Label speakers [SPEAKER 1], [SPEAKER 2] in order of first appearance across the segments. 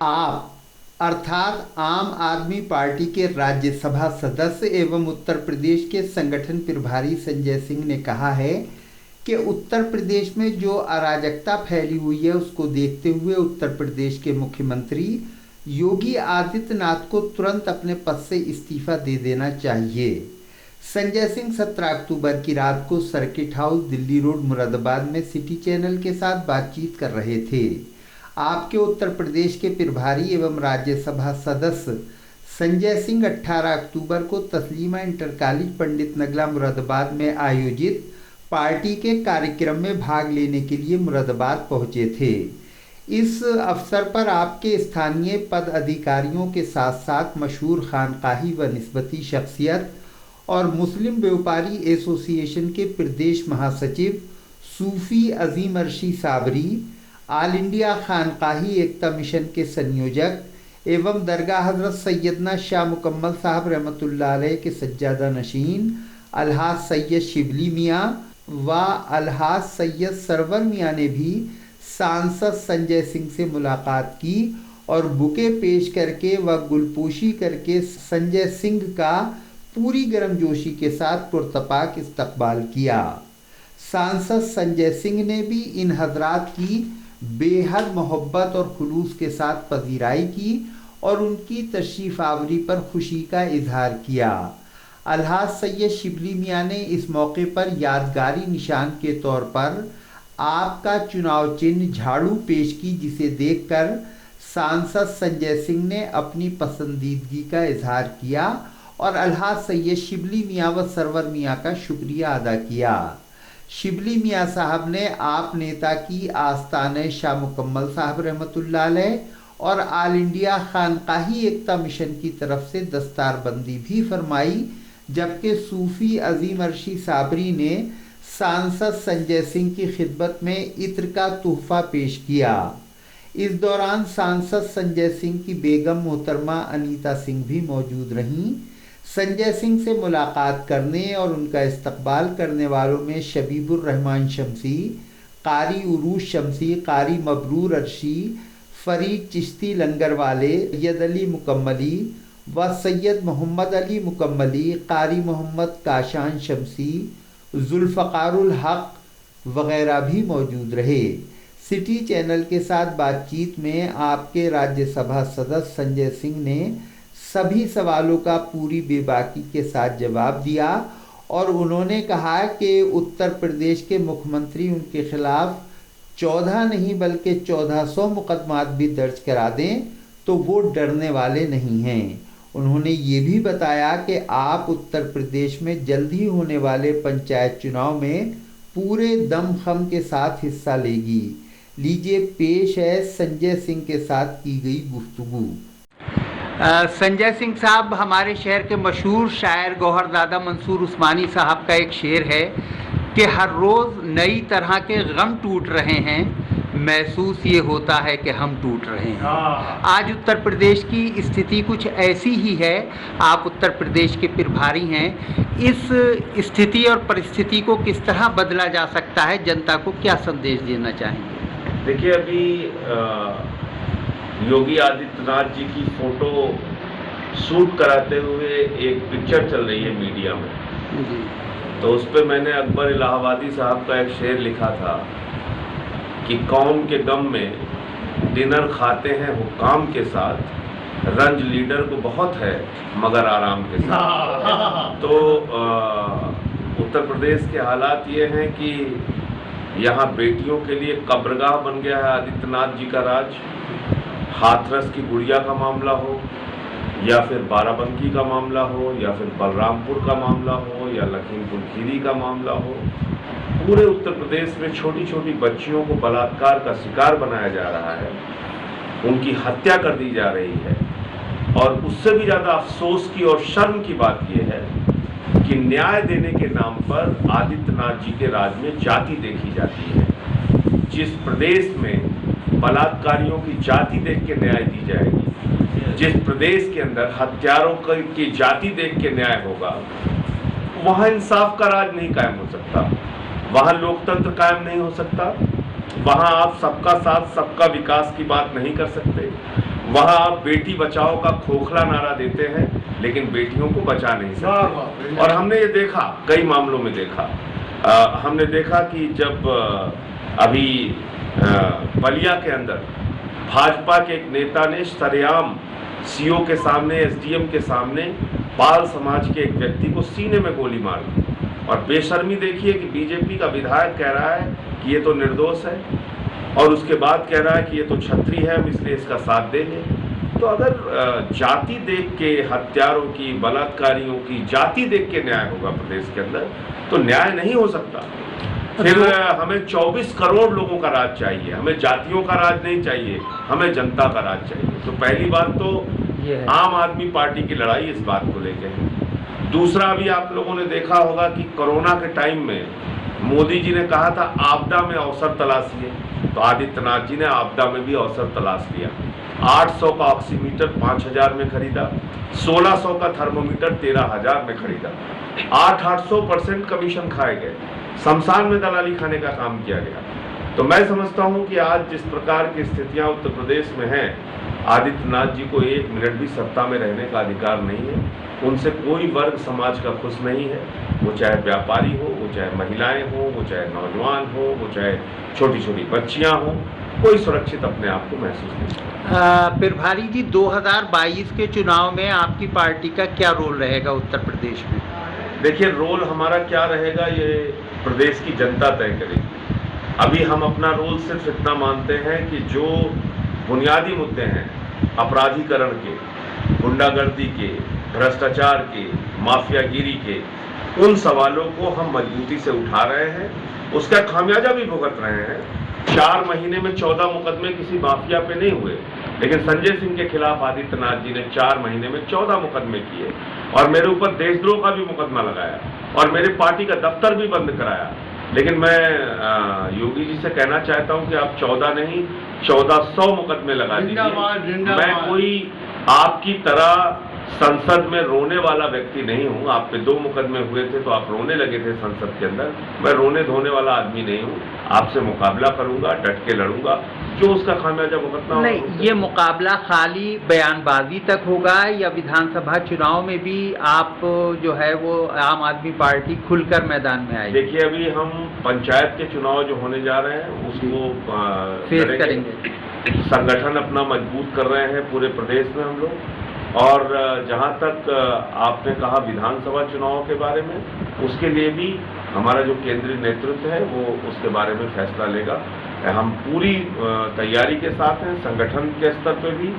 [SPEAKER 1] आप अर्थात आम आदमी पार्टी के राज्यसभा सदस्य एवं उत्तर प्रदेश के संगठन प्रभारी संजय सिंह ने कहा है कि उत्तर प्रदेश में जो अराजकता फैली हुई है उसको देखते हुए उत्तर प्रदेश के मुख्यमंत्री योगी आदित्यनाथ को तुरंत अपने पद से इस्तीफा दे देना चाहिए। संजय सिंह 17 अक्टूबर की रात को circuit house Delhi road Moradabad में सिटी चैनल के साथ बातचीत कर रहे थे। आपके उत्तर प्रदेश के प्रभारी एवं राज्यसभा सदस्य संजय सिंह 18 अक्टूबर को तस्लीमा इंटर कॉलेज पंडित नगला मुरादाबाद में आयोजित पार्टी के कार्यक्रम में भाग लेने के लिए मुरादाबाद पहुंचे थे। इस अवसर पर आपके स्थानीय पद अधिकारियों के साथ साथ मशहूर खानकाही व निस्बती शख्सियत और मुस्लिम व्यापारी एसोसिएशन के प्रदेश महासचिव सूफी अजीम अर्शी साबरी, आल इंडिया खानकाही एकता मिशन के संयोजक एवं दरगाह हजरत सैयदना शाह मुकम्मल साहब रहमतुल्लाह अलैह के सज्जादा नशीन अलहाज सैयद शिबली मियाँ व अलहाज सैयद सरवर मियाँ ने भी सांसद संजय सिंह से मुलाकात की और बुके पेश करके व गुलपोशी करके संजय सिंह का पूरी गर्मजोशी के साथ पुरतपाक इस्तकबाल किया। सांसद संजय सिंह ने भी इन हजरात की बेहद मोहब्बत और खुलूस के साथ पजीराई की और उनकी तशरीफ आवरी पर खुशी का इजहार किया। अलहाज सैयद शिबली मियाँ ने इस मौके पर यादगारी निशान के तौर पर आपका चुनाव चिन्ह झाड़ू पेश की, जिसे देखकर सांसद संजय सिंह ने अपनी पसंदीदगी का इजहार किया और अलहाज सैयद शिबली मियाँ व सरवर मियाँ का शुक्रिया अदा किया। शिबली मियाँ साहब ने आप नेता की आस्ताने शाह मुकम्मल साहब रहमतुल्लाह अलैह और आल इंडिया खानकाही एकता मिशन की तरफ से दस्तारबंदी भी फरमाई, जबकि सूफी अजीम अर्शी साबरी ने सांसद संजय सिंह की खिदमत में इत्र का तोहफा पेश किया। इस दौरान सांसद संजय सिंह की बेगम मोहतरमा अनीता सिंह भी मौजूद रहीं। संजय सिंह से मुलाकात करने और उनका इस्तकबाल करने वालों में शबीबुर रहमान शमसी, कारी उरूश शमसी, कारी मबरूर अर्शी, फरीद चिश्ती लंगरवाले, सैयद अली मुकम्मली व सैयद मोहम्मद अली मुकम्मली, कारी मोहम्मद काशान शमसी, जुल्फ़कारुल हक वगैरह भी मौजूद रहे। सिटी चैनल के साथ बातचीत में आपके राज्यसभा सदस्य संजय सिंह ने सभी सवालों का पूरी बेबाकी के साथ जवाब दिया और उन्होंने कहा कि उत्तर प्रदेश के मुख्यमंत्री उनके खिलाफ 14 नहीं बल्कि 1400 मुकदमात भी दर्ज करा दें तो वो डरने वाले नहीं हैं। उन्होंने ये भी बताया कि आप उत्तर प्रदेश में जल्द ही होने वाले पंचायत चुनाव में पूरे दमखम के साथ हिस्सा लेगी। लीजिए पेश है संजय सिंह के साथ की गई गुफ्तगू। संजय सिंह साहब, हमारे शहर के मशहूर शायर गौहरदादा मंसूर उस्मानी साहब का एक शेर है कि हर रोज़ नई तरह के गम टूट रहे हैं, महसूस ये होता है कि हम टूट रहे हैं। आज उत्तर प्रदेश की स्थिति कुछ ऐसी ही है। आप उत्तर प्रदेश के प्रभारी हैं, इस स्थिति और परिस्थिति को किस तरह बदला जा सकता है, जनता को क्या संदेश देना चाहेंगे?
[SPEAKER 2] देखिए, अभी योगी आदित्यनाथ जी की फोटो शूट कराते हुए एक पिक्चर चल रही है मीडिया में जी। तो उस पर मैंने अकबर इलाहाबादी साहब का एक शेर लिखा था कि कौम के गम में डिनर खाते हैं हुक्काम के साथ, रंज लीडर को बहुत है मगर आराम के साथ। तो उत्तर प्रदेश के हालात ये हैं कि यहाँ बेटियों के लिए कब्रगाह बन गया है आदित्यनाथ जी का राज। हाथरस की गुड़िया का मामला हो या फिर बाराबंकी का मामला हो या फिर बलरामपुर का मामला हो या लखीमपुर खीरी का मामला हो, पूरे उत्तर प्रदेश में छोटी छोटी बच्चियों को बलात्कार का शिकार बनाया जा रहा है, उनकी हत्या कर दी जा रही है। और उससे भी ज़्यादा अफसोस की और शर्म की बात यह है कि न्याय देने के नाम पर आदित्यनाथ जी के राज में जाति देखी जाती है। जिस प्रदेश में बलात्कारियों की जाति देख के न्याय दी जाएगी, जिस प्रदेश के अंदर हत्यारों की जाति देख के न्याय होगा, वहाँ इंसाफ का राज नहीं कायम हो सकता, वहाँ लोकतंत्र कायम नहीं हो सकता, वहाँ आप सबका साथ सबका विकास की बात नहीं कर सकते, वहां आप बेटी बचाओ का खोखला नारा देते हैं, लेकिन बेटियों को बचा नहीं सकते। और हमने ये देखा, कई मामलों में देखा, हमने देखा कि जब अभी बलिया के अंदर भाजपा के एक नेता ने सरेआम सीओ के सामने, एसडीएम के सामने पाल समाज के एक व्यक्ति को सीने में गोली मार दी। और बेशर्मी देखिए कि बीजेपी का विधायक कह रहा है कि ये तो निर्दोष है, और उसके बाद कह रहा है कि ये तो छत्री है, हम इसलिए इसका साथ देंगे। तो अगर जाति देख के हत्यारों की, बलात्कारियों की जाति देख के न्याय होगा प्रदेश के अंदर, तो न्याय नहीं हो सकता। फिर हमें 24 करोड़ लोगों का राज चाहिए, हमें जातियों का राज नहीं चाहिए, हमें जनता का राज चाहिए। तो पहली बात तो आम आदमी पार्टी की लड़ाई इस बात को लेकर है। दूसरा, भी आप लोगों ने देखा होगा कि कोरोना के टाइम में मोदी जी ने कहा था आपदा में अवसर तलाशिए, तो आदित्यनाथ जी ने आपदा में भी अवसर तलाश लिया। 800 का ऑक्सीमीटर 5000 में खरीदा, 1600 का थर्मोमीटर 13000 में खरीदा, 800% कमीशन खाए गए, शमशान में दलाली खाने का काम किया गया। तो मैं समझता हूं कि आज जिस प्रकार की स्थितियां उत्तर प्रदेश में हैं, आदित्यनाथ जी को 1 मिनट भी सत्ता में रहने का अधिकार नहीं है। उनसे कोई वर्ग समाज का खुश नहीं है, वो चाहे व्यापारी हो, वो चाहे महिलाएं हो, वो चाहे नौजवान हो, वो चाहे छोटी छोटी बच्चियां हो, कोई सुरक्षित अपने आप को महसूस नहीं करता।
[SPEAKER 1] प्रभारी जी, 2022 के चुनाव में आपकी पार्टी का क्या रोल रहेगा उत्तर प्रदेश में?
[SPEAKER 2] देखिए, रोल हमारा क्या रहेगा ये प्रदेश की जनता तय करेगी। अभी हम अपना रोल सिर्फ इतना मानते हैं कि जो बुनियादी मुद्दे हैं अपराधीकरण के, गुंडागर्दी के, भ्रष्टाचार के, माफियागिरी के, उन सवालों को हम मजबूती से उठा रहे हैं, उसका खामियाजा भी भुगत रहे हैं। 4 महीने में 14 मुकदमे किसी माफिया पे नहीं हुए, लेकिन संजय सिंह के खिलाफ आदित्यनाथ जी ने 4 महीने में 14 मुकदमे किए, और मेरे ऊपर देशद्रोह का भी मुकदमा लगाया, और मेरे पार्टी का दफ्तर भी बंद कराया। लेकिन मैं योगी जी से कहना चाहता हूं कि आप 14 नहीं 1400 मुकदमे लगा दीजिए। मैं कोई आपकी तरह संसद में रोने वाला व्यक्ति नहीं हूं। आप पे 2 मुकदमे हुए थे तो आप रोने लगे थे संसद के अंदर। मैं रोने धोने वाला आदमी नहीं हूं। आपसे मुकाबला करूंगा, डट के लड़ूंगा, जो उसका खामियाजा भुगतना होगा।
[SPEAKER 1] नहीं, ये मुकाबला खाली बयानबाजी तक होगा या विधानसभा चुनाव में भी आप जो है वो आम आदमी पार्टी खुलकर मैदान में आएगी?
[SPEAKER 2] देखिए, अभी हम पंचायत के चुनाव जो होने जा रहे हैं उसको
[SPEAKER 1] फेस करेंगे।
[SPEAKER 2] संगठन अपना मजबूत कर रहे हैं पूरे प्रदेश में हम लोग। और जहां तक आपने कहा विधानसभा चुनाव के बारे में, उसके लिए भी हमारा जो केंद्रीय नेतृत्व है वो उसके बारे में फैसला लेगा। हम पूरी तैयारी के साथ हैं, संगठन के स्तर पे भी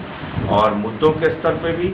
[SPEAKER 2] और मुद्दों के स्तर पे भी।